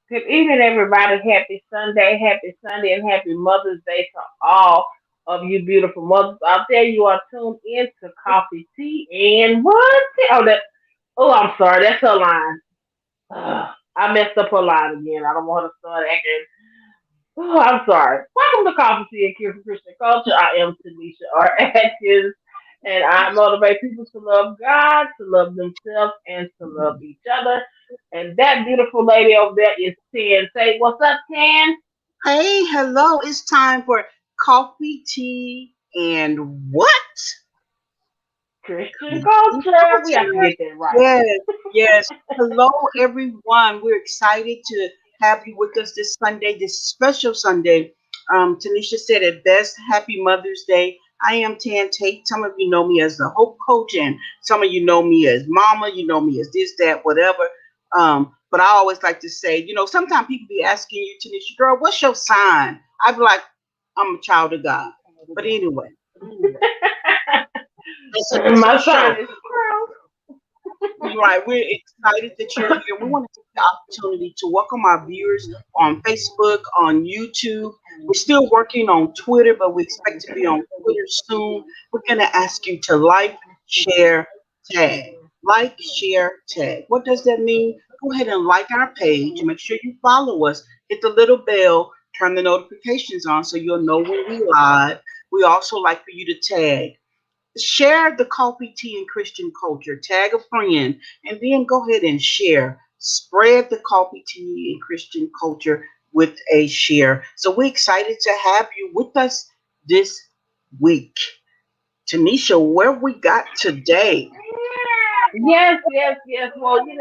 Good evening, everybody. Happy Sunday, and happy Mother's Day to all of you beautiful mothers out there. You are tuned in to Coffee, Tea, and what? Oh, that. Oh, I'm sorry. That's her line. I messed up her line again. I don't want to start acting. Oh, I'm sorry. Welcome to Coffee, Tea, and Cure for Christian Culture. I am Tanisha R. Atkins, and I motivate people to love God, to love themselves, and to love each other. And that beautiful lady over there is Tan. Say, what's up, Tan? Hey, hello. It's time for coffee, tea, and what? Christian culture. We have to get that right. Yes, yes. Hello, everyone. We're excited to have you with us this Sunday, this special Sunday. Tanisha said it best. Happy Mother's Day. I am Tan Tate. Some of you know me as the Hope Coach, and some of you know me as Mama. You know me as this, that, whatever. But I always like to say, sometimes people be asking you, Tanisha, girl, what's your sign? I'd be like, I'm a child of God. But anyway, it's a My son show. is Squirrel. Right, we're excited that you're here. We want to take the opportunity to welcome our viewers on Facebook, on YouTube. We're still working on Twitter, but we expect to be on Twitter soon. We're going to ask you to like, share, tag. Like, share, tag. What does that mean? Go ahead and like our page. Make sure you follow us. Hit the little bell. Turn the notifications on so you'll know when we live. We also like for you to tag. Share the coffee, tea, and Christian culture. Tag a friend, and then go ahead and share. Spread the coffee, tea, and Christian culture with a share. So we're excited to have you with us this week. Tanisha, where we got today? Yes, yes, yes. Well, we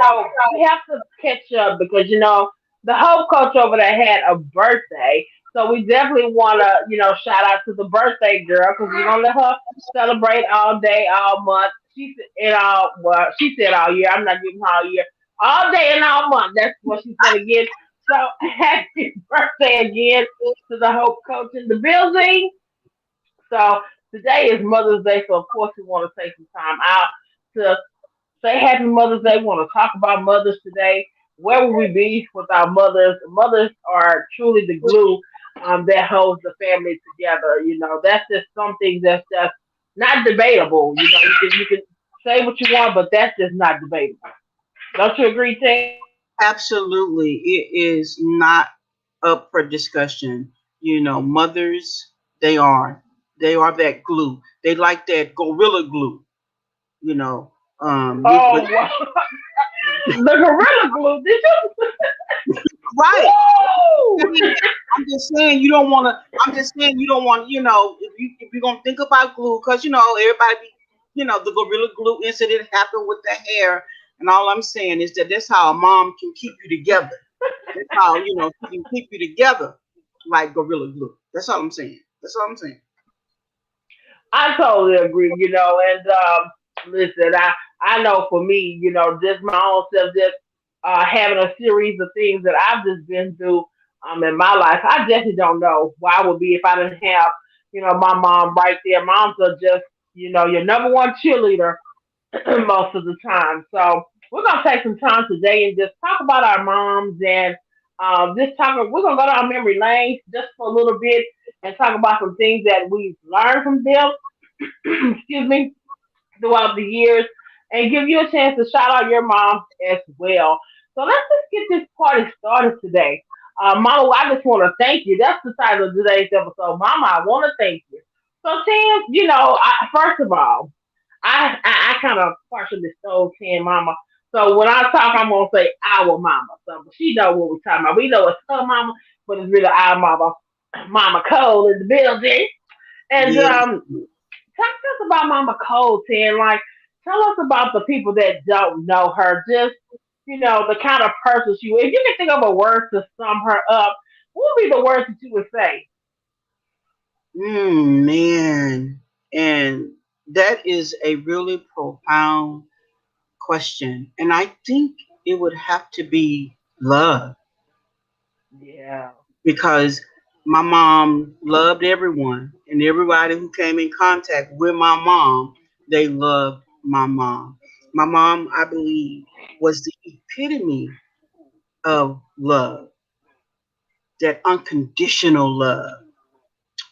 have to catch up because the whole coach over there had a birthday, so we definitely want to shout out to the birthday girl because we're gonna let her celebrate all day, all month. She said, she said all year. I'm not giving her all year, all day and all month. That's what she's gonna get. So happy birthday again to the Hope Coach in the building. So today is Mother's Day, so of course we want to take some time out to say Happy Mother's Day. We want to talk about mothers today. Where would we be without mothers? Mothers are truly the glue that holds the family together. That's just something that's just not debatable. You can say what you want, but that's just not debatable. Don't you agree, Ted? Absolutely. It is not up for discussion. Mothers, they are. They are that glue. They like that gorilla glue, you know. But Oh, well, the gorilla glue. Did you? right. Woo! I'm just saying you don't want to. I'm just saying you don't want. If you're gonna think about glue, because everybody, the gorilla glue incident happened with the hair, and all I'm saying is that that's how a mom can keep you together. That's how she can keep you together like gorilla glue. That's all I'm saying. That's all I'm saying. I totally agree, and listen, I know for me, just my own self, just having a series of things that I've just been through in my life. I definitely don't know where I would be if I didn't have, my mom right there. Moms are just, your number one cheerleader most of the time. So we're gonna take some time today and just talk about our moms and this topic. We're gonna go down memory lane just for a little bit and talk about some things that we've learned from them. Excuse me, throughout the years, and give you a chance to shout out your mom as well. So let's just get this party started today. Mama, I just want to thank you. That's the title of today's episode. Mama, I want to thank you. So, Tim, first of all, I kind of partially stole Tim Mama. So when I talk, I'm gonna say our mama. So but she know what we're talking about. We know it's her mama, but it's really our mama, Mama Cole in the building. And Yeah. talk to us about Mama Cole, Tim. Like, tell us about the people that don't know her. Just the kind of person she was. If you can think of a word to sum her up, what would be the words that you would say? Man, and that is a really profound question, and I think it would have to be love Yeah. because my mom loved everyone, and everybody who came in contact with my mom, they loved my mom. My mom, I believe, was the epitome of love. that unconditional love.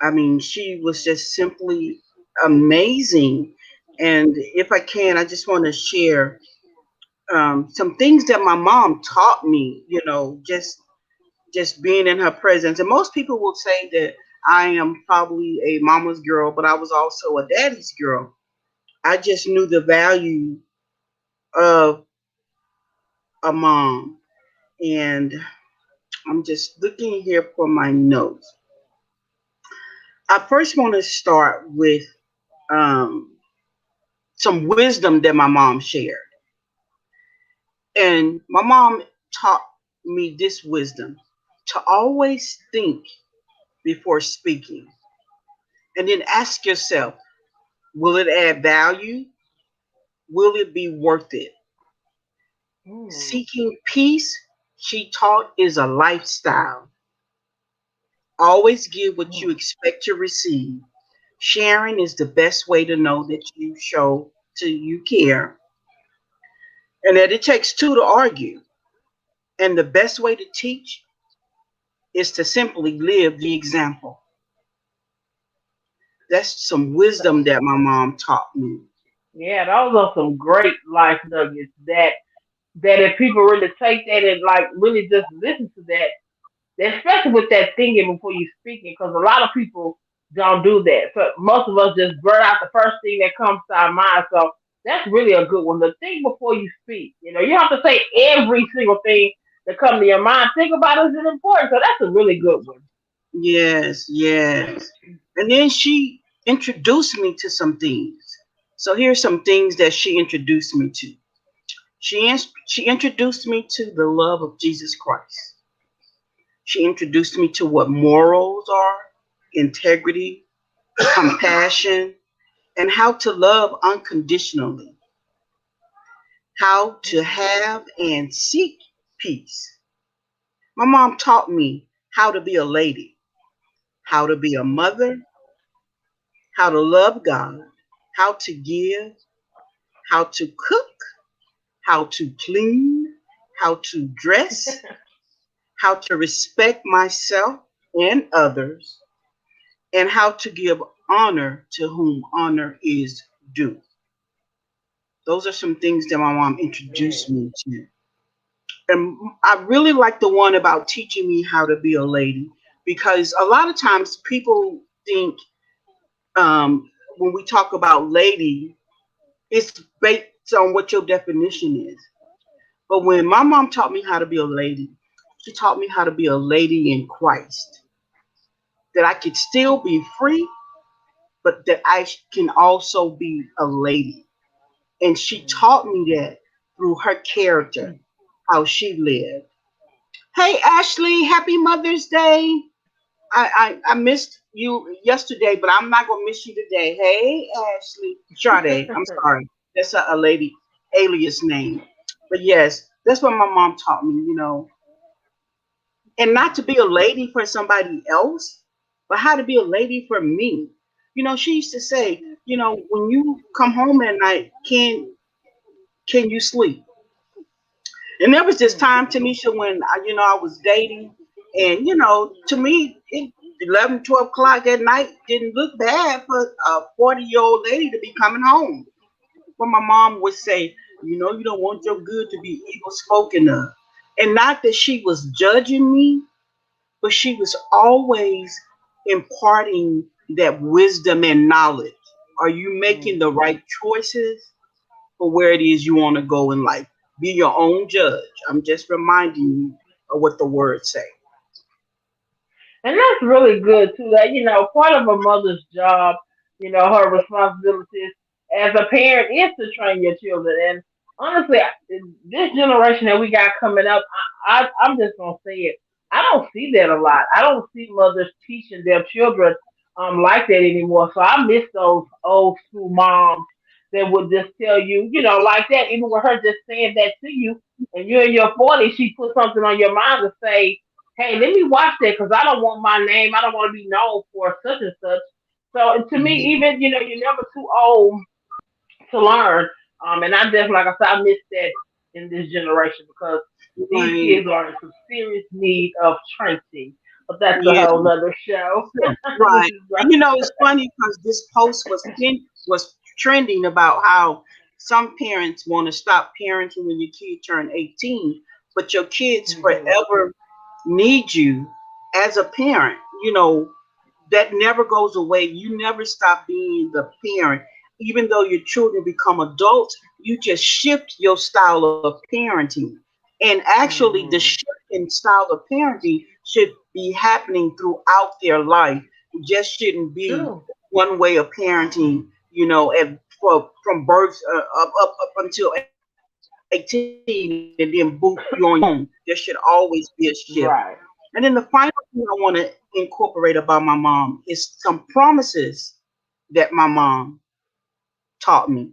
I mean, she was just simply amazing. And if I can, I just want to share some things that my mom taught me. Just being in her presence. And most people will say that I am probably a mama's girl, but I was also a daddy's girl. I just knew the value of a mom. And I'm just looking here for my notes. I first want to start with um, some wisdom that my mom shared. And my mom taught me this wisdom to always think before speaking. And then ask yourself, will it add value? Will it be worth it? Mm. Seeking peace, she taught, is a lifestyle. Always give what you Mm. expect to receive. Sharing is the best way to know that you show to you care, and that it takes two to argue. And the best way to teach is to simply live the example. That's some wisdom that my mom taught me. Yeah, those are some great life nuggets that if people really take that and like really just listen to that, especially with that thinking before you speaking, because a lot of people don't do that. So most of us just blurt out the first thing that comes to our mind. So that's really a good one. The think before you speak. You don't have to say every single thing that comes to your mind. Think about it as important. So that's a really good one. Yes, yes. And then she introduced me to some things. So here's some things that she introduced me to. She introduced me to the love of Jesus Christ. She introduced me to what morals are, integrity, compassion, and how to love unconditionally, how to have and seek peace. My mom taught me how to be a lady, how to be a mother, how to love God, how to give, how to cook, how to clean, how to dress, how to respect myself and others, and how to give honor to whom honor is due. Those are some things that my mom introduced Yeah. me to. And I really like the one about teaching me how to be a lady because a lot of times people think when we talk about lady, it's based on what your definition is. But when my mom taught me how to be a lady, she taught me how to be a lady in Christ, that I could still be free, but that I can also be a lady. And she taught me that through her character, how she lived. Hey, Ashley, happy Mother's Day. I missed you yesterday, but I'm not going to miss you today. Hey, Ashley. Sade, I'm sorry. That's a lady alias name. But yes, that's what my mom taught me, and not to be a lady for somebody else, but how to be a lady for me. She used to say, when you come home at night, can you sleep? And there was this time, Tanisha, when I was dating, and to me, 11, 12 o'clock at night didn't look bad for a 40-year-old lady to be coming home. But my mom would say, you don't want your good to be evil spoken of. And not that she was judging me, but she was always imparting that wisdom and knowledge. Are you making the right choices for where it is you want to go in life? Be your own judge. I'm just reminding you of what the words say. And that's really good too. That part of a mother's job, her responsibilities as a parent is to train your children. And honestly, this generation that we got coming up, I'm just gonna say it. I don't see that a lot. I don't see mothers teaching their children like that anymore. So I miss those old school moms that would just tell you, like that. Even with her just saying that to you, and you're in your 40s, she put something on your mind to say, hey, let me watch that because I don't want my name. I don't want to be known for such and such. So to me, Mhm. even you're never too old to learn. And I definitely, like I said, I miss that in this generation because these Right. kids are in some serious need of training. but that's a Yeah, whole nother show. Which right. is And it's funny because this post was trending about how some parents want to stop parenting when your kid turn 18, but your kids Mhm. forever need you as a parent. That never goes away. You never stop being the parent. Even though your children become adults, you just shift your style of parenting. And actually, the Mhm. shift in style of parenting should be happening throughout their life. It just shouldn't be True. one way of parenting, from birth up until 18, and then boot, you're on your own. There should always be a shift. And Right. then the final thing I want to incorporate about my mom is some promises that my mom taught me.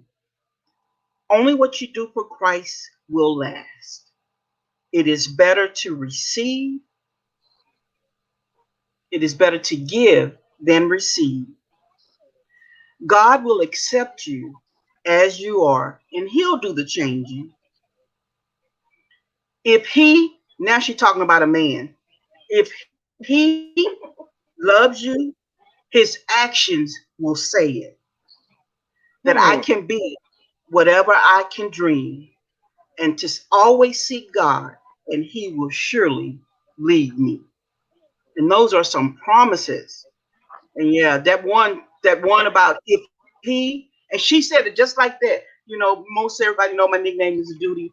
Only what you do for Christ will last. It is better to receive, it is better to give than receive. God will accept you as you are, and He'll do the changing. If He, now she's talking about a man, if He loves you, His actions will say it. That I Hmm. can be whatever I can dream, and to always seek God, and He will surely lead me. And those are some promises. And yeah, that one about if he, and she said it just like that. Most everybody know my nickname is Duty.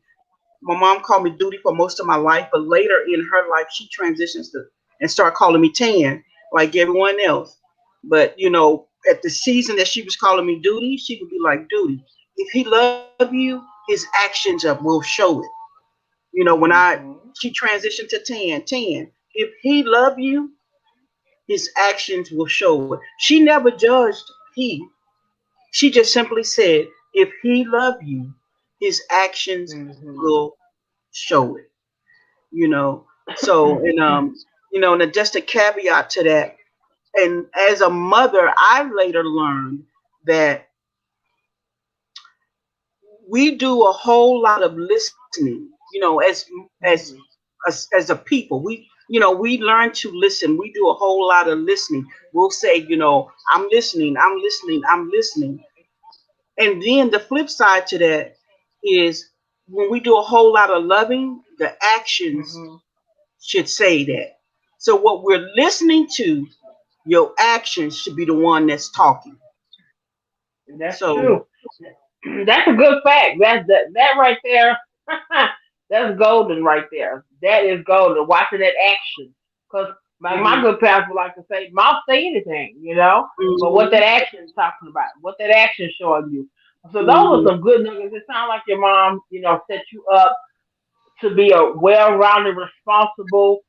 My mom called me Duty for most of my life, but later in her life, she transitions to and start calling me Tan, like everyone else. But at the season that she was calling me Duty, she would be like, Duty, if he love you, his actions up will show it. When Mhm. she transitioned to Tan, if he love you, his actions will show it. She never judged he. She just simply said, if he love you, his actions Mhm. will show it. You know. So and just a caveat to that. And as a mother, I later learned that we do a whole lot of listening. Mhm. As a people, we learn to listen. We do a whole lot of listening. We'll say, I'm listening, I'm listening, I'm listening. And then the flip side to that is when we do a whole lot of loving, the actions Mhm. should say that. So what we're listening to, your actions should be the one that's talking. That's So true. That's a good fact. That right there. That's golden right there. That is golden. Watching that action, because like my mhm, good pals would like to say, "Mouth say anything," but what that mhm, action is talking about, what that action showing you. So those are mhm, some good nuggets. It sounds like your mom, set you up to be a well-rounded, responsible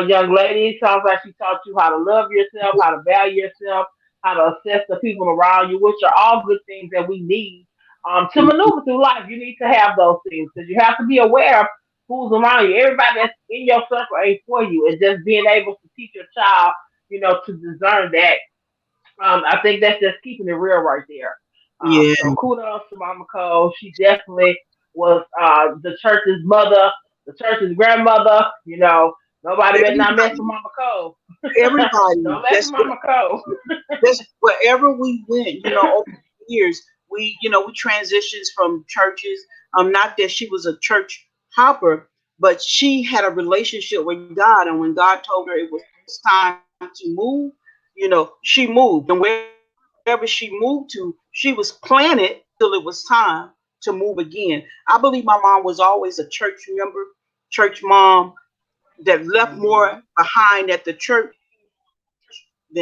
young lady. It sounds like she taught you how to love yourself, how to value yourself, how to assess the people around you, which are all good things that we need to mhm, maneuver through life. You need to have those things because you have to be aware of who's around you. Everybody that's in your circle ain't for you, and just being able to teach your child, to discern that. I think that's just keeping it real right there. yeah, So kudos to Mama Cole. She definitely was the church's mother, the church's grandmother. Nobody better not mess with everybody, Mama Cole. everybody. Don't mess with Mama Cole. That's wherever we went. Over the years, we transitions from churches. Not that she was a church hopper, but she had a relationship with God, and when God told her it was time to move, she moved, and wherever she moved to, she was planted till it was time to move again. I believe my mom was always a church member, church mom that left more Hmm. behind at the church than she took with her.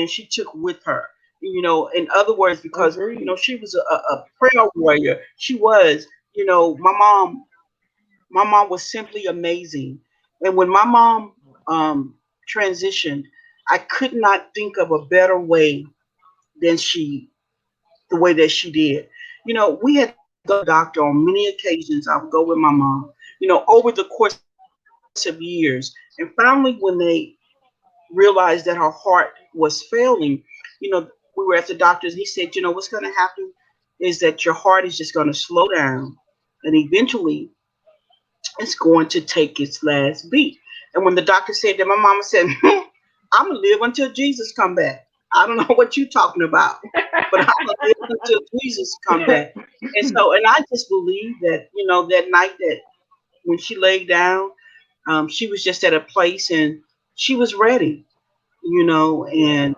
In other words, because she was a Agreed. prayer warrior. She was, my mom was simply amazing. And when my mom transitioned, I could not think of a better way than the way that she did. We had to go to the doctor on many occasions. I would go with my mom, over the course of years. And finally, when they realized that her heart was failing, we were at the doctor's and he said, what's going to happen is that your heart is just going to slow down and eventually it's going to take its last beat. And when the doctor said that, my mama said, I'm gonna live until Jesus come back. I don't know what you're talking about, but I'm gonna live until Jesus come back. And so, and I just believe that, that night that when she laid down, she was just at a place and she was ready, and Yeah.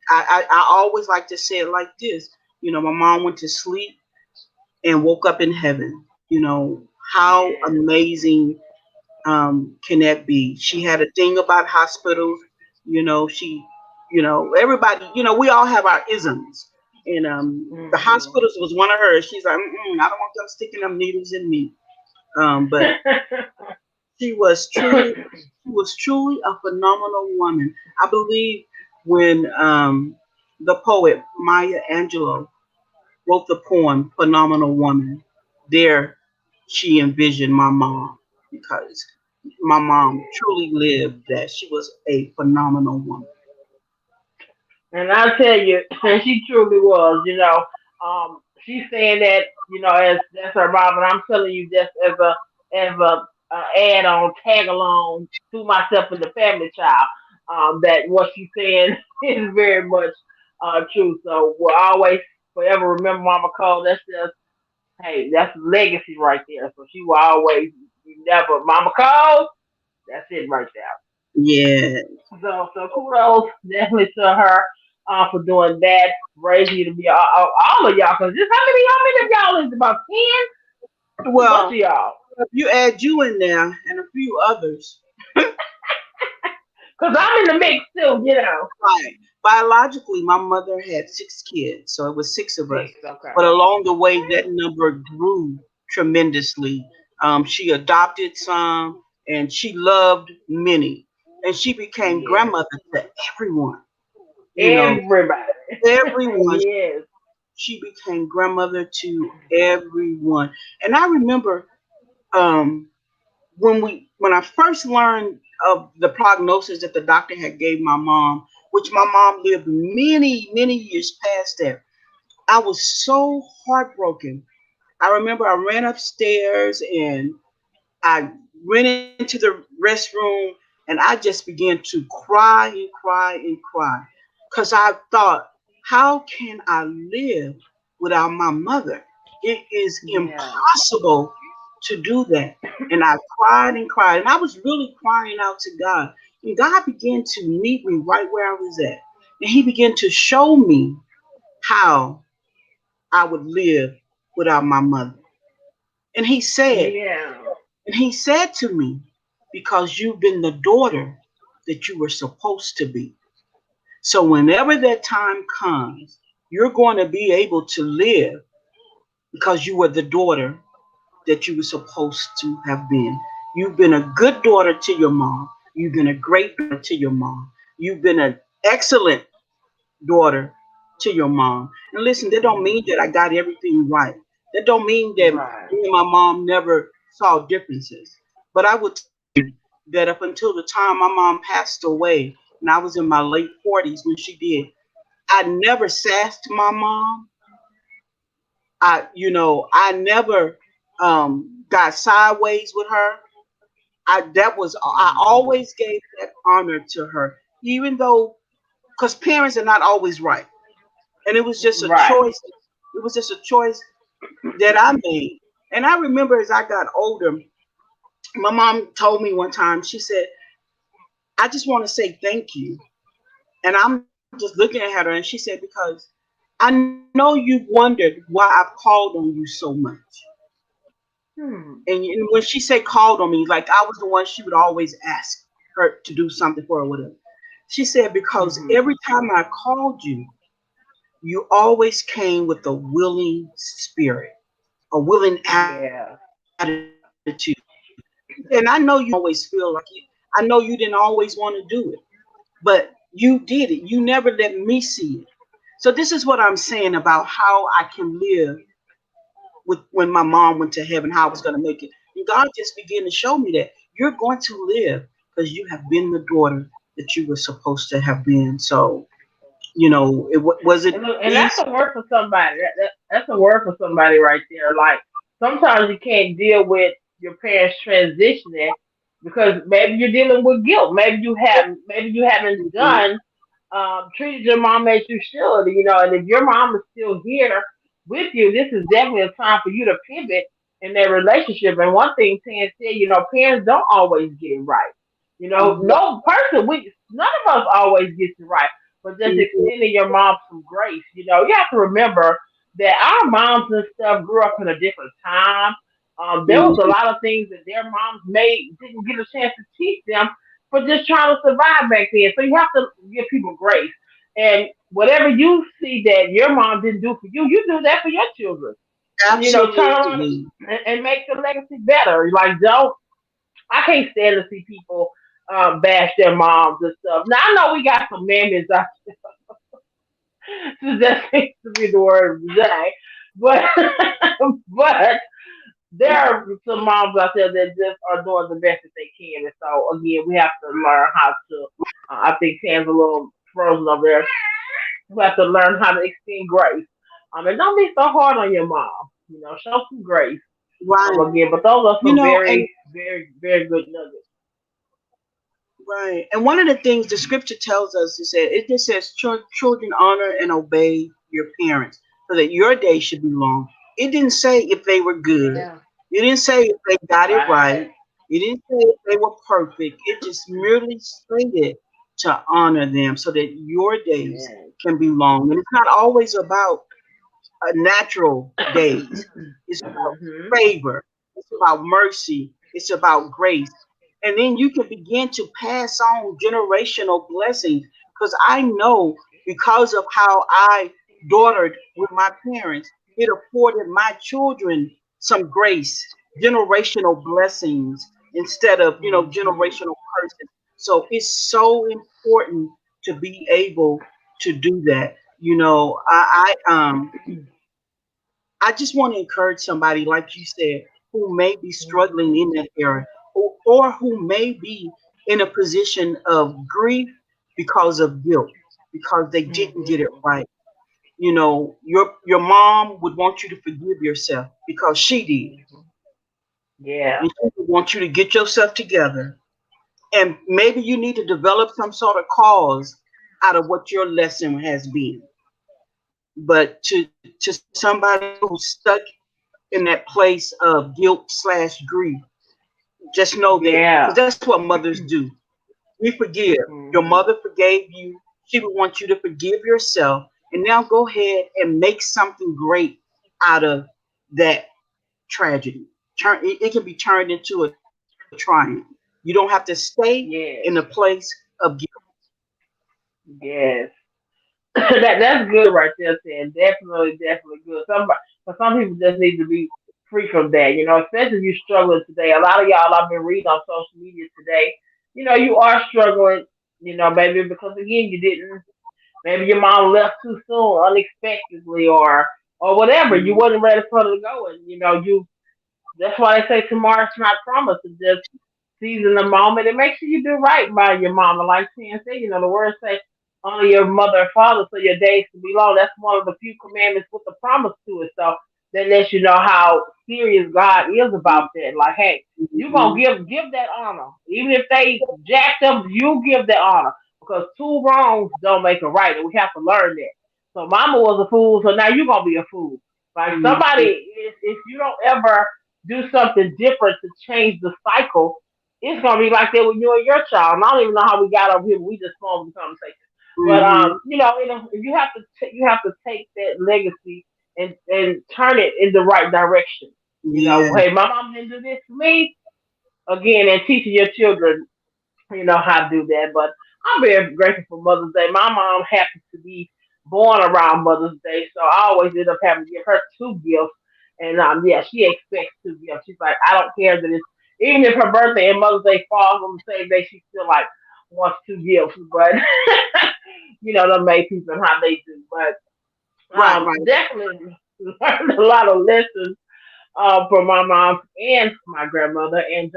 I always like to say it like this. My mom went to sleep and woke up in heaven. How Yeah. amazing can that be? She had a thing about hospitals. She, everybody, we all have our isms. And the Hmm. hospitals was one of hers. She's like, I don't want them sticking them needles in me. But she was truly, she was truly a phenomenal woman. I believe when the poet Maya Angelou wrote the poem "Phenomenal Woman," there she envisioned my mom because my mom truly lived that. She was a phenomenal woman. And I tell you, and she truly was, she's saying that, as that's her mom, and I'm telling you just as a add on, tag along to myself and the family child, that what she's saying is very much true. So we'll always forever remember Mama Cole. That's just, hey, that's legacy right there. So she will always never Mama Cole. That's it right there. Yeah. So kudos definitely to her for doing that, raising you to be all of y'all. Cause just how many of y'all is it? About 10? A bunch Well, of y'all. if you add you in there and a few others, Cause I'm in the mix too. right? Biologically, my mother had 6 kids, so it was 6 of us. 6, okay. But along the way, that number grew tremendously. She adopted some, and she loved many, and she became Yes. grandmother to everyone. You know, Everybody. everyone. Yes. She became grandmother to everyone, and I remember um, when I first learned of the prognosis that the doctor had gave my mom, which my mom lived many years past that, I was so heartbroken. I remember I ran upstairs and I went into the restroom and I just began to cry and cry and cry because I thought, how can I live without my mother? It is Yeah. impossible to do that. And I cried and cried, and I was really crying out to God. And God began to meet me right where I was at. And He began to show me how I would live without my mother. And Yeah. He said to me, because you've been the daughter that you were supposed to be. So whenever that time comes, you're going to be able to live because you were the daughter that you were supposed to have been. You've been a good daughter to your mom. You've been a great daughter to your mom. You've been an excellent daughter to your mom. And listen, that don't mean that I got everything right. That don't mean that Right. me and my mom never saw differences. But I will tell you that up until the time my mom passed away, and I was in my late 40s when she did, I never sassed my mom. I never got sideways with her. I always gave that honor to her, even though because parents are not always right, and it was just a Right. choice. It was just a choice that I made. And I remember as I got older, my mom told me one time. She said, "I just want to say thank you." And I'm just looking at her, and she said, "Because I know you've wondered why I've called on you so much." Hmm. And when she said called on me, like I was the one she would always ask her to do something for her, whatever. She said, because Hmm. every time I called you, you always came with a willing spirit, a willing attitude. Yeah. And I know you didn't always feel like it. I know you didn't always want to do it, but you did it. You never let me see it. So this is what I'm saying about how I can live with when my mom went to heaven, how I was going to make it. And God just began to show me that you're going to live because you have been the daughter that you were supposed to have been. So, was it And look, and that's easy? a word for somebody. That's a word for somebody right there. Like sometimes you can't deal with your parents transitioning, because maybe you're dealing with guilt. Maybe you haven't Mhm. done treated your mom as you should, and if your mom is still here with you, this is definitely a time for you to pivot in their relationship. And one thing Tan said, parents don't always get it right. Right. No person, none of us always gets it right, but just Mhm. extending your mom some grace. You have to remember that our moms and stuff grew up in a different time. There was a Mhm. lot of things that their moms didn't get a chance to teach them for just trying to survive back then. So you have to give people grace. And whatever you see that your mom didn't do for you, you do that for your children. Turn on Absolutely. and make the legacy better. Like, don't, I can't stand to see people bash their moms and stuff. Now, I know we got some mammies out there. That seems to be the word of the day. But, but there are some moms out there that just are doing the best that they can. And so, again, we have to learn how to, I think Sam's a little frozen over there. We have to learn how to extend grace. And don't be so hard on your mom. Show some grace. Right. Again, but those are some And very, very, very good nuggets. right. And one of the things the scripture tells us is that it just says, children honor and obey your parents so that your day should be long. It didn't say if they were good. Yeah. It didn't say if they got it Right. right. It didn't say if they were perfect. It just merely stated to honor them so that your days Yes. can be long. And it's not always about natural days. It's about Hmm. favor. It's about mercy. It's about grace. And then you can begin to pass on generational blessings. Because I know because of how I daughtered with my parents, it afforded my children some grace, generational blessings instead of, Hmm. generational curses. So it's so important to be able to do that. I just want to encourage somebody, like you said, who may be struggling Hmm. in that area, or who may be in a position of grief because of guilt, because they didn't get it Hmm. right. Your mom would want you to forgive yourself because she did, Yeah. and she would want you to get yourself together. And maybe you need to develop some sort of cause out of what your lesson has been. But to somebody who's stuck in that place of guilt slash grief, just know that, because Yeah. that's what mothers do. We forgive. Your Hmm. mother forgave you. She would want you to forgive yourself. And now go ahead and make something great out of that tragedy. It can be turned into a triumph. You don't have to stay in a Yes. place of guilt. Yes. That's good right there, Sam. Definitely, definitely good. For some people just need to be free from that. Especially if you're struggling today. A lot of y'all I've been reading on social media today. You are struggling. Maybe because again you didn't. Maybe your mom left too soon, unexpectedly, or whatever. You Mhm. wasn't ready for her to go, and you. That's why they say tomorrow's not promised. It's just seizing the moment and make sure you do right by your mama. Like Sam said, the words say honor your mother and father so your days can be long. That's one of the few commandments with the promise to it. So that lets you know how serious God is about that. Like, hey, you gonna Mhm. give that honor. Even if they jacked up, you give that honor. Because two wrongs don't make a right, and we have to learn that. So mama was a fool, so now you're gonna be a fool. Like somebody, Mhm. if you don't ever do something different to change the cycle, it's gonna be like that with you and your child. And I don't even know how we got over here. We just formed the conversation. But Mhm. you have to you have to take that legacy and turn it in the right direction. Yeah. Hey, my mom didn't do this for me again, and teaching your children, how to do that. But I'm very grateful for Mother's Day. My mom happens to be born around Mother's Day, so I always end up having to give her two gifts. And yeah, she expects two gifts. She's like, I don't care that it's even if her birthday and Mother's Day falls on the same day, she still like wants two gifts. But they make people how they do. But Right, right. definitely learned a lot of lessons from my mom and my grandmother. And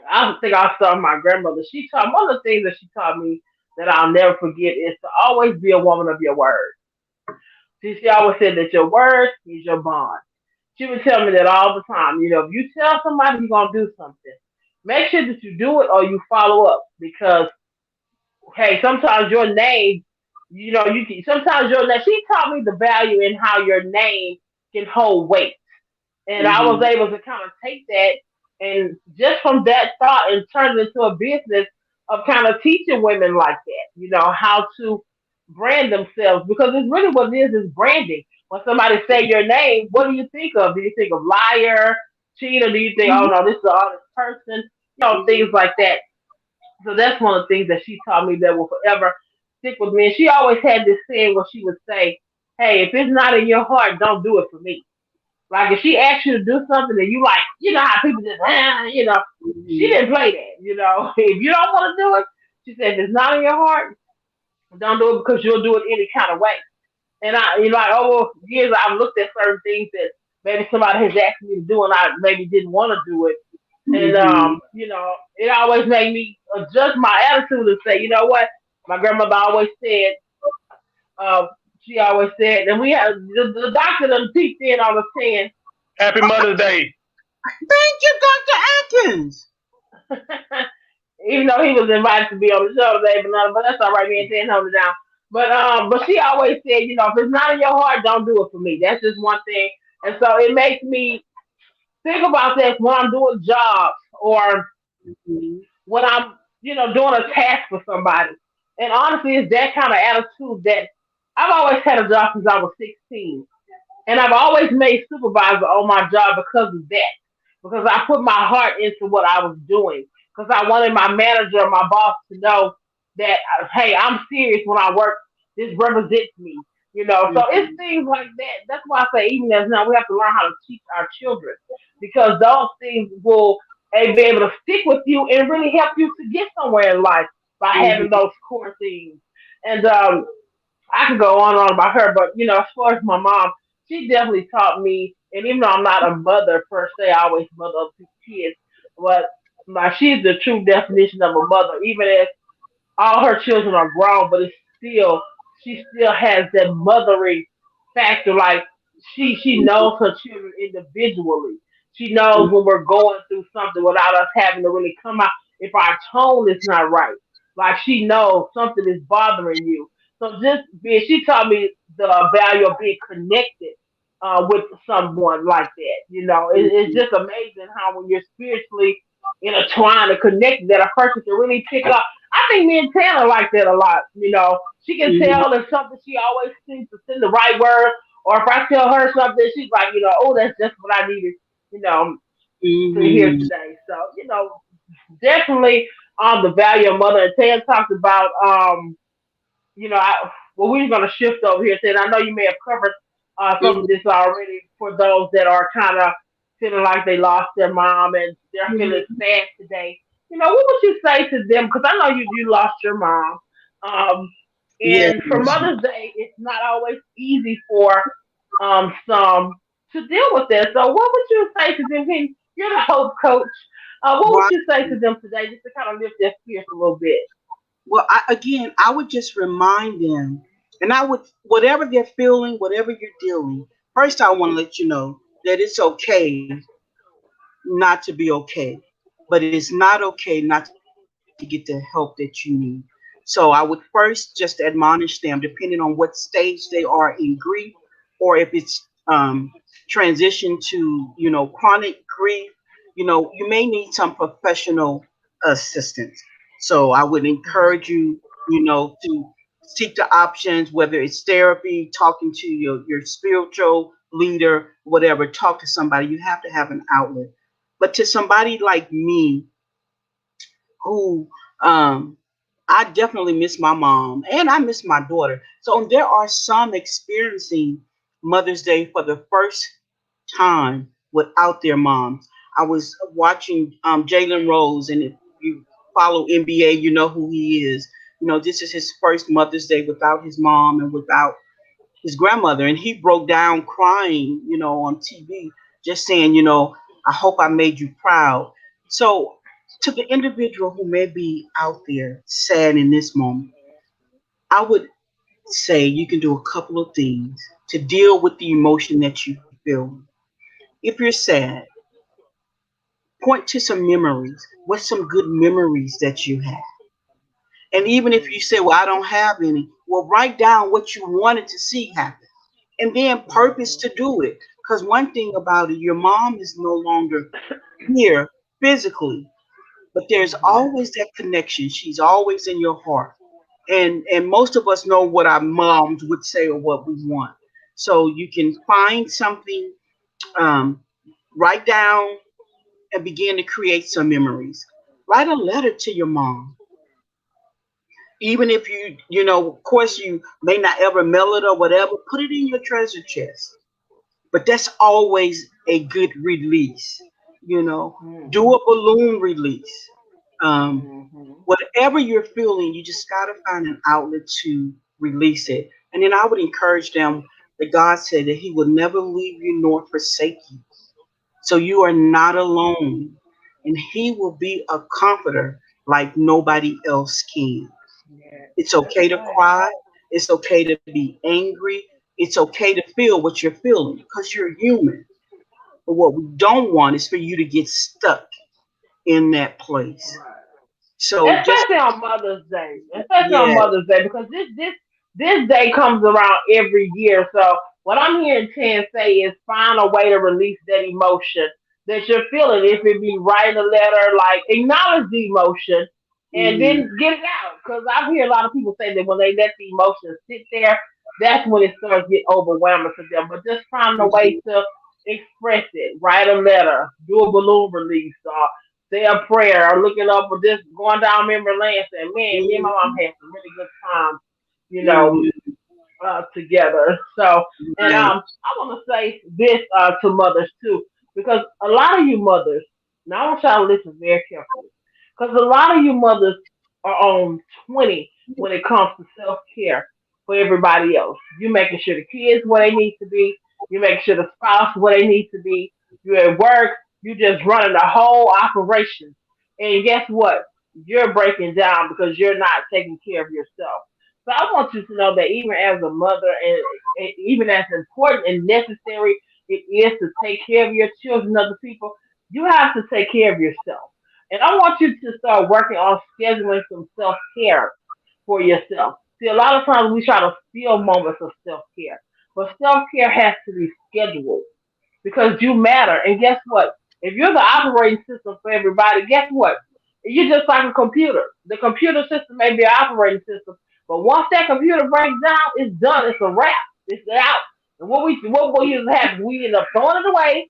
I think I'll start with my grandmother. One of the things that she taught me that I'll never forget is to always be a woman of your word. She always said that your word is your bond. She would tell me that all the time. If you tell somebody you're gonna do something, make sure that you do it or you follow up because hey, sometimes your name, sometimes your name. She taught me the value in how your name can hold weight, and I was Mm-hmm. able to kind of take that and just from that thought and turn it into a business of kind of teaching women like that, how to brand themselves because it's really what it is branding. When somebody say your name, what do you think of? Do you think of liar, cheater? Do you think, oh Mm-hmm. no, this is an honest person? Things like that. So that's one of the things that she taught me that will forever stick with me. And she always had this saying where she would say, hey, if it's not in your heart, don't do it for me. Like if she asks you to do something and you like, how people just, she Mm-hmm. didn't play that, If you don't want to do it, she said, if it's not in your heart, don't do it because you'll do it any kind of way. And like over years, I've looked at certain things that maybe somebody has asked me to do and I maybe didn't want to do it. And Mm-hmm. it always made me adjust my attitude and say, you know what? My grandmother always said, uh, she always said, and we had the doctor done peeked in on us saying, Happy Mother's Day. Thank you, Dr. Atkins. even though he was invited to be on the show today, but that's all right, me and Ten hold it down. But she always said, if it's not in your heart, don't do it for me. That's just one thing. And so it makes me think about that when I'm doing jobs or Mm-hmm. when I'm, doing a task for somebody. And honestly, it's that kind of attitude that I've always had a job since I was 16. And I've always made supervisor on my job because of that. Because I put my heart into what I was doing. Because I wanted my manager or my boss to know that, hey, I'm serious when I work. This represents me. So it's Mm-hmm. things like that. That's why I say, even as now, we have to learn how to teach our children because those things will be able to stick with you and really help you to get somewhere in life by having Mm-hmm. those core things. And I could go on and on about her, but as far as my mom, she definitely taught me. And even though I'm not a mother per se, I always mother up two kids, but she's the true definition of a mother. Even as all her children are grown, but it's still she still has that mothering factor. Like she knows her children individually. She knows when we're going through something without us having to really come out. If our tone is not right, like she knows something is bothering you. So just being, she taught me the value of being connected with someone like that. It's Mm-hmm. just amazing how when you're spiritually intertwined and connected, that a person can really pick up. I think me and Tanner like that a lot. She can Mm-hmm. tell if something she always seems to send the right word, or if I tell her something, she's like, oh, that's just what I needed, you know, to hear Mm-hmm. today. So, definitely the value of mother. And Tan talked about, well, we're going to shift over here. Tan, I know you may have covered some of this already for those that are kind of feeling like they lost their mom and they're feeling Mm-hmm. sad today. What would you say to them? Because I know you lost your mom. Um, Yes. and for Mother's Day, it's not always easy for some to deal with that. So, what would you say to them? Hey, you're the hope coach. What would Right. you say to them today, just to kind of lift their spirits a little bit? Well, I would just remind them, and I would, whatever they're feeling, whatever you're dealing, first I want to let you know that it's okay not to be okay, but it's not okay not to get the help that you need. So I would first just admonish them, depending on what stage they are in grief, or if it's transition to chronic grief. You may need some professional assistance. So I would encourage you, to seek the options, whether it's therapy, talking to your spiritual leader, whatever. Talk to somebody. You have to have an outlet. But to somebody like me, who I definitely miss my mom and I miss my daughter. So there are some experiencing Mother's Day for the first time without their moms. I was watching Jalen Rose, and if you follow NBA, you know who he is. This is his first Mother's Day without his mom and without his grandmother, and he broke down crying, on TV, just saying, I hope I made you proud. So, to the individual who may be out there sad in this moment, I would say you can do a couple of things to deal with the emotion that you feel. If you're sad, point to some memories. What's some good memories that you have? And even if you say, well, I don't have any, well, write down what you wanted to see happen and then purpose to do it. Because one thing about it, your mom is no longer here physically, but there's always that connection. She's always in your heart. And most of us know what our moms would say or what we want. So you can find something, um, write down, and begin to create some memories. Write a letter to your mom, even if of course you may not ever mail it or whatever. Put it in your treasure chest. But that's always a good release. Do a balloon release. Um, Whatever you're feeling, you just got to find an outlet to release it. And then I would encourage them that God said that He will never leave you nor forsake you. So you are not alone. And He will be a comforter like nobody else can. Yeah, It's that's okay to right. cry. It's okay to be angry. It's okay to feel what you're feeling because you're human. But what we don't want is for you to get stuck in that place. Right. So just, Especially on Mother's Day. Especially on yeah. Mother's Day, because this day comes around every year. So what I'm hearing Tan say is find a way to release that emotion that you're feeling. If it be writing a letter, like acknowledge the emotion and Mm, then get it out. Because I hear a lot of people say that when they let the emotion sit there, that's when it starts to get overwhelming for them. But just find a way mhm, to express it. Write a letter, do a balloon release, or say a prayer, or looking up or just going down memory lane saying, man, me and my mom mhm, had some really good times, you know, mhm. together. So, and Right. I want to say this to mothers too, because a lot of you mothers, now I want y'all to listen very carefully, because a lot of you mothers are on 20 when it comes to self care for everybody else. You making sure the kids where they need to be, you making sure the spouse where they need to be. You at work, you just running the whole operation, and guess what? You're breaking down because you're not taking care of yourself. So I want you to know that even as a mother, and even as important and necessary it is to take care of your children and other people, you have to take care of yourself. And I want you to start working on scheduling some self care for yourself. See, a lot of times we try to steal moments of self care, but self care has to be scheduled because you matter. And guess what? If you're the operating system for everybody, guess what? You're just like a computer. The computer system may be an operating system, but once that computer breaks down, it's done. It's a wrap. It's out. And what usually happens? We end up throwing it away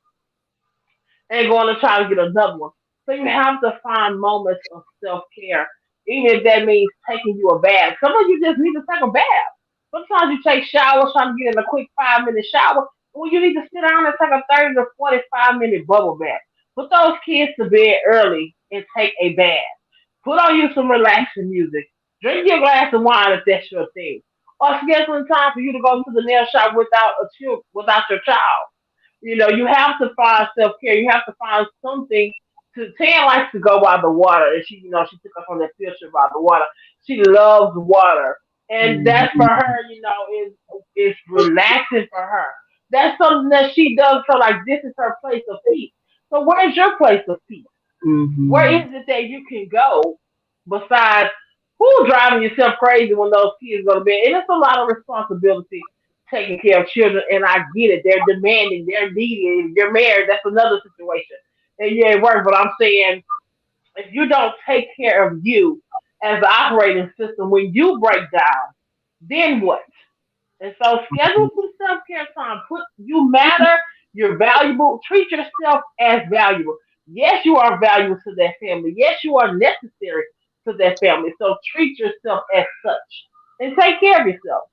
and going to try to get another one. So you have to find moments of self care, even if that means taking you a bath. Some of you just need to take a bath. Sometimes you take showers, trying to get in a quick 5 minute shower. Well, you need to sit down and take a 30 to 45 minute bubble bath. Put those kids to bed early and take a bath. Put on you some relaxing music. Drink your glass of wine if that's your thing. Or scheduling time for you to go to the nail shop without your child. You have to find self care. You have to find something to. Tan likes to go by the water, and she took us on that field trip by the water. She loves water, and that for Mhm, her, is relaxing for her. That's something that she does. So like this is her place of peace. So where's your place of peace? Where mhm. is it that you can go besides who driving yourself crazy when those kids go to bed? And it's a lot of responsibility taking care of children, and I get it. They're demanding, they're needy. If you're married, that's another situation. And you're at work, but I'm saying if you don't take care of you as the operating system, when you break down, then what? And so schedule some self care time. You matter, you're valuable. Treat yourself as valuable. Yes, you are valuable to that family. Yes, you are necessary to that family. So treat yourself as such. And take care of yourself.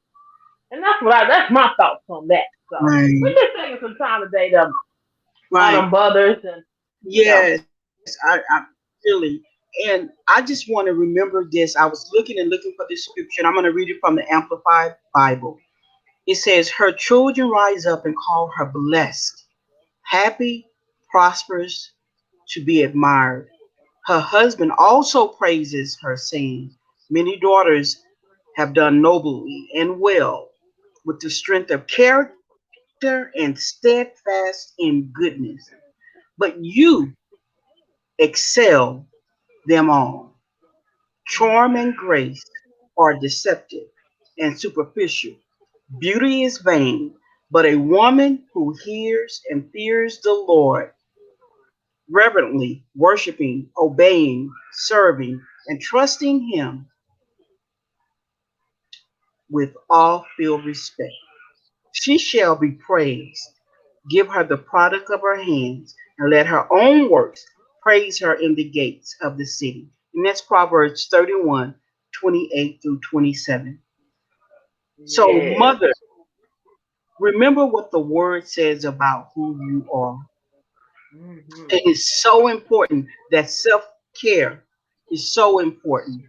And that's my thoughts on that. So we're Right. just taking some time today to honor Right. mothers and. Yes, I really. And I just want to remember this. I was looking for this scripture, and I'm going to read it from the Amplified Bible. It says, her children rise up and call her blessed, happy, prosperous, to be admired. Her husband also praises her, saying, many daughters have done nobly and well, with the strength of character and steadfast in goodness. But you excel them all. Charm and grace are deceptive and superficial. Beauty is vain, but a woman who hears and fears the Lord, reverently worshiping, obeying, serving, and trusting Him with all filled respect. She shall be praised. Give her the product of her hands, and let her own works praise her in the gates of the city. And that's Proverbs 31, 28 through 27. So, Yes. mother, remember what the word says about who you are. Hmm. It is so important that self care is so important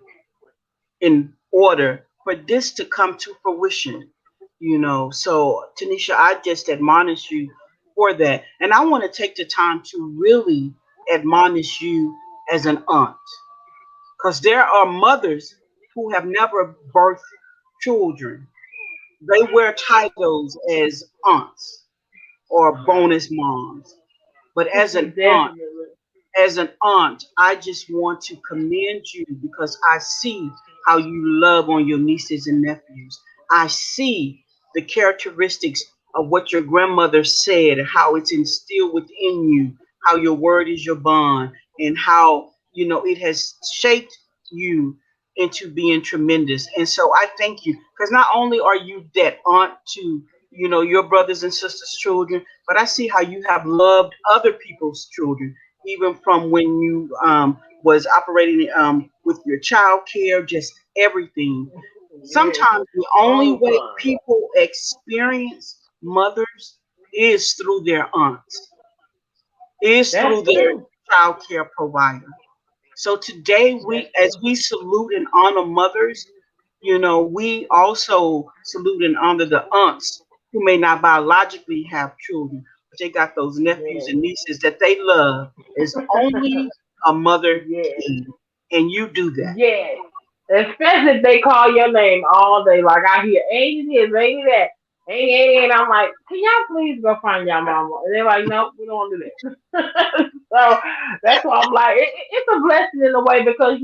in order for this to come to fruition. So Tanisha, I just admonish you for that. And I want to take the time to really admonish you as an aunt. Because there are mothers who have never birthed children. They wear titles as aunts or Right. bonus moms. But as an aunt, Definitely. I just want to commend you because I see how you love on your nieces and nephews. I see the characteristics of what your grandmother said, how it's instilled within you, how your word is your bond, and how, it has shaped you into being tremendous. And so I thank you because not only are you that aunt to, your brothers and sisters' children, but I see how you have loved other people's children even from when you was operating with your child care, just everything. Yes. Sometimes the only All way fun. people experience mothers is through their aunts, is That's through their true. child care provider. So today That's as true. we salute and honor mothers, we also salute and honor the aunts who may not biologically have children, but they got those nephews Yes. and nieces that they love as only a mother Yes. can. And you do that. Yes. Especially if they call your name all day. Like I hear, ain't it this, ain't it that, ain't. I'm like, can y'all please go find y'all mama? And they're like, nope, we don't do that. So that's why I'm like, it's a blessing in a way because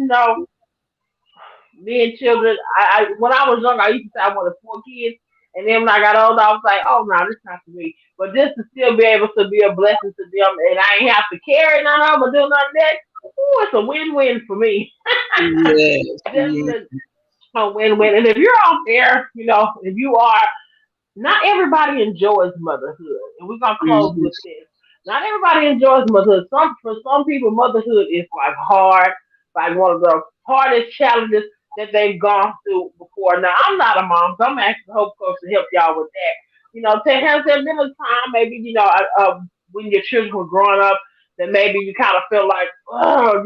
being children, I when I was younger, I used to say I wanted 4 kids. And then when I got older, I was like, oh no, this not for me. But just to still be able to be a blessing to them and I ain't have to carry none of them or do none of that, ooh, it's a win-win for me. Yes, yes. Definitely a win-win. And if you're out there, if you are, not everybody enjoys motherhood. And we're gonna close Mhm. with this. Not everybody enjoys motherhood. For some people, motherhood is like hard, like one of the hardest challenges that they've gone through before. Now, I'm not a mom, so I'm asking Hope Coach to help y'all with that. Has there been a time maybe when your children were growing up that maybe you kind of feel like, oh,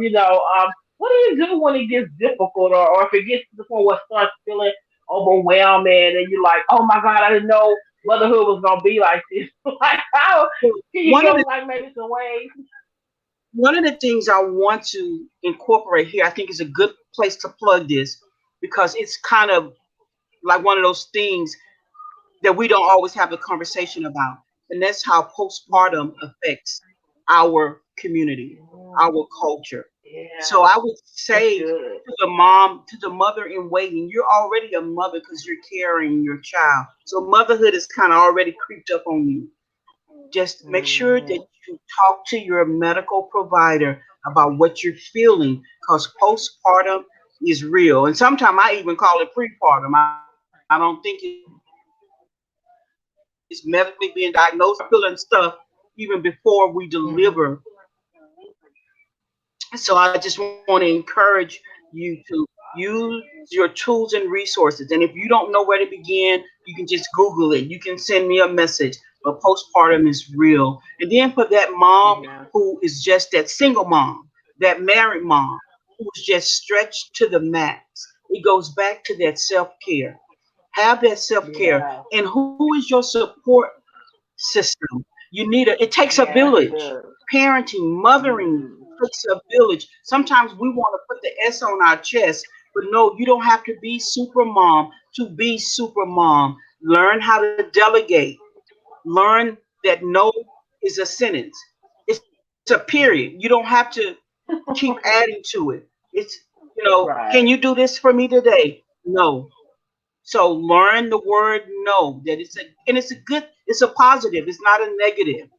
what do you do when it gets difficult, or if it gets to the point where it starts feeling overwhelming and you're like, oh my God, I didn't know motherhood was gonna be like this. Like how can you One give of us the like maybe some ways? one of the things I want to incorporate here, I think is a good place to plug this because it's kind of like one of those things that we don't always have a conversation about. And that's how postpartum affects our community, our culture. So Yeah, I would that's say good. to the mom, to the mother in waiting, you're already a mother because you're carrying your child. So motherhood is kind of already creeped up on you. Just make sure that Hmm. you talk to your medical provider about what you're feeling because postpartum is real. And sometimes I even call it prepartum. I don't think it's medically being diagnosed. We just feeling stuff even before we deliver. Hmm. So I just want to encourage you to use your tools and resources. And if you don't know where to begin, you can just Google it. You can send me a message. But postpartum is real. And then for that mom Yeah. who is just that single mom, that married mom who's just stretched to the max, it goes back to that self care. Have that self care. Yeah. And who is your support system? It takes a Yes, it village. does. Parenting, mothering Hmm. takes a village. Sometimes we want to put the S on our chest, but no, you don't have to be super mom to be super mom. Learn how to delegate. Learn that no is a sentence. It's a period. You don't have to. Keep adding to it. It's, can Right. you do this for me today? No. So learn the word no. That it's a good, it's a positive. It's not a negative.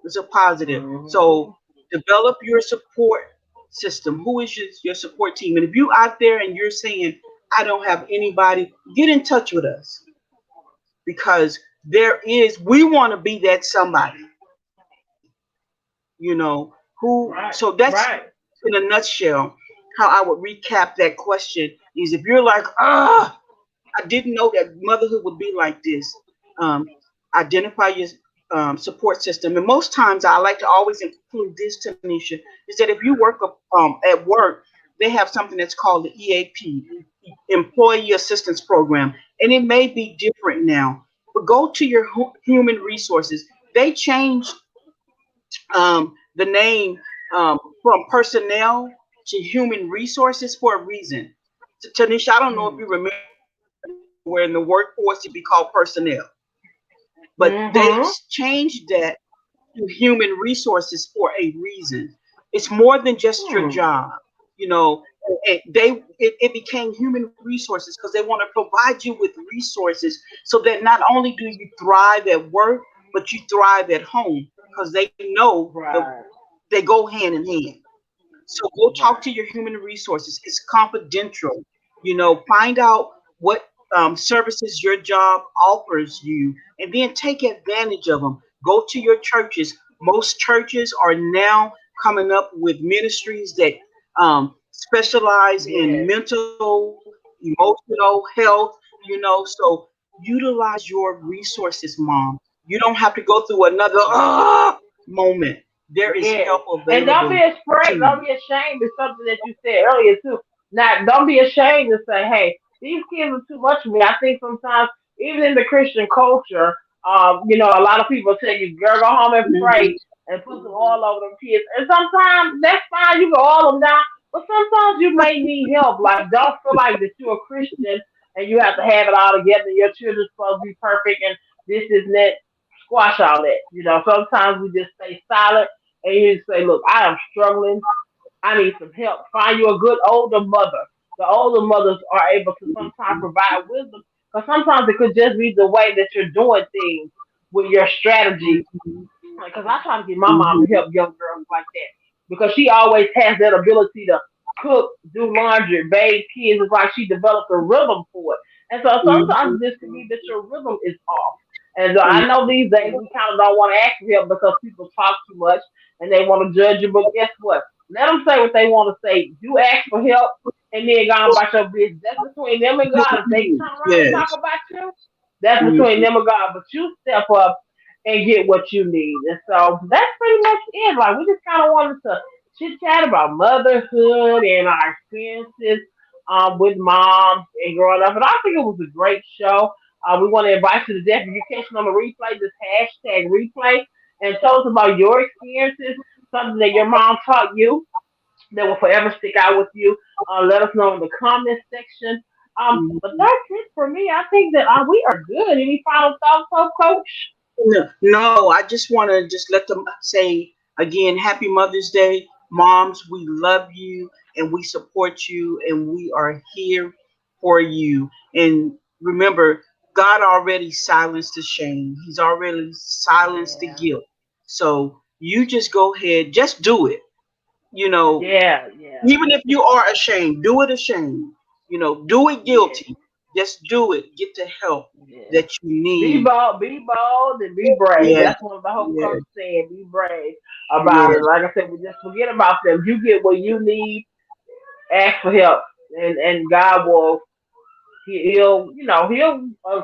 It's a positive. Hmm. So develop your support system. Who is your support team? And if you out there and you're saying, I don't have anybody, get in touch with us because we want to be that somebody, who, so Right. that's Right. in a nutshell how I would recap that question is if you're like, I didn't know that motherhood would be like this. Um, Identify your support system, and most times I like to always include this, Tanisha, is that if you work at work, they have something that's called the EAP, Employee Assistance Program, and it may be different now. But go to your human resources. They changed the name from personnel to human resources for a reason. Tanisha, I don't know if you Mm. remember where in the workforce it be called personnel, but they Hmm. changed that to human resources for a reason. It's more than just your Hmm. job, you know. It became human resources because they want to provide you with resources so that not only do you thrive at work, but you thrive at home because they know Right. they go hand in hand. So go talk to Right. your human resources. It's confidential. Find out what services your job offers you, and then take advantage of them. Go to your churches. Most churches are now coming up with ministries that specialize in Yes. mental, emotional health. So utilize your resources, mom. You don't have to go through another moment. There is Yes. help And don't be available to afraid. Don't you. be ashamed. It's something that you said earlier too. Not don't be ashamed to say, "Hey, these kids are too much for me." I think sometimes, even in the Christian culture, a lot of people tell you, "Girl, go home and pray Mhm. and put some oil over them kids." And sometimes that's fine. You can oil them down, but sometimes you may need help. Like, don't feel like that you're a Christian and you have to have it all together. Your children's supposed to be perfect, and this is that. Squash all that. Sometimes we just stay silent and you just say, "Look, I am struggling. I need some help." Find you a good older mother. The older mothers are able to sometimes provide wisdom because sometimes it could just be the way that you're doing things with your strategy. Mhm. Because I try to get my mom to Mhm. help young girls like that because she always has that ability to cook, do laundry, bathe kids. It's like she developed a rhythm for it. And so Mhm. sometimes this can be that your rhythm is off. And I know Mhm. these days we kind of don't want to ask for help because people talk too much and they want to judge you. But guess what? Let them say what they want to say. You ask for help and then go on about your business. That's between them and God. If they turn around and talk Yes. about you, that's between Mhm. them and God. But you step up and get what you need. And so that's pretty much it. Like, we just kind of wanted to chit chat about motherhood and our experiences with mom and growing up. And I think it was a great show. We want to invite you to definitely catch it on the replay, just hashtag replay, and tell us about your experiences, something that your mom taught you that will forever stick out with you. Let us know in the comments section. But Mhm. that's it for me. I think that we are good. Any final thoughts, Coach? No, no, I just want to just let them say again, Happy Mother's Day. Moms, we love you and we support you and we are here for you. And remember, God already silenced the shame. He's already silenced the Yeah. guilt. So you just go ahead, just do it. You know, Yeah, yeah, Even if you are ashamed, do it ashamed. Do it yeah, guilty. Just do it. Get the help yeah. that you need. Be bold, and be brave. Yes, That's what the whole coach yes, said. Be brave about it. yes, Like I said, we just forget about them. You get what you need. Ask for help, and God will. He'll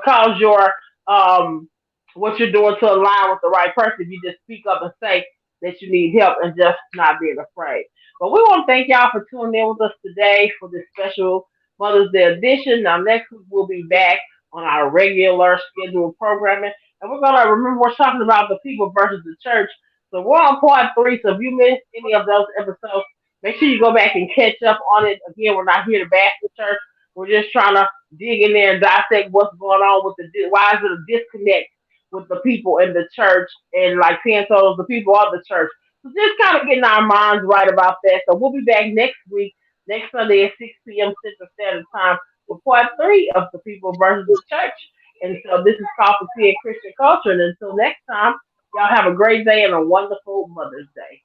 cause your um what you're doing to align with the right person. If you just speak up and say that you need help and just not being afraid. But we want to thank y'all for tuning in with us today for this special Mother's Day edition. Now next week we'll be back on our regular scheduled programming, and we're gonna remember we're talking about the people versus the church. So we're on part 3. So if you missed any of those episodes, make sure you go back and catch up on it. Again, we're not here to bash the church. We're just trying to dig in there and dissect what's going on with why is it a disconnect with the people in the church, and like 10 told the people of the church. So just kind of getting our minds right about that. So we'll be back next week, next Sunday at 6 p.m. Central Standard Time with part three of The People versus the Church. And so this is Prophecy and Christian Culture. And until next time, y'all have a great day and a wonderful Mother's Day.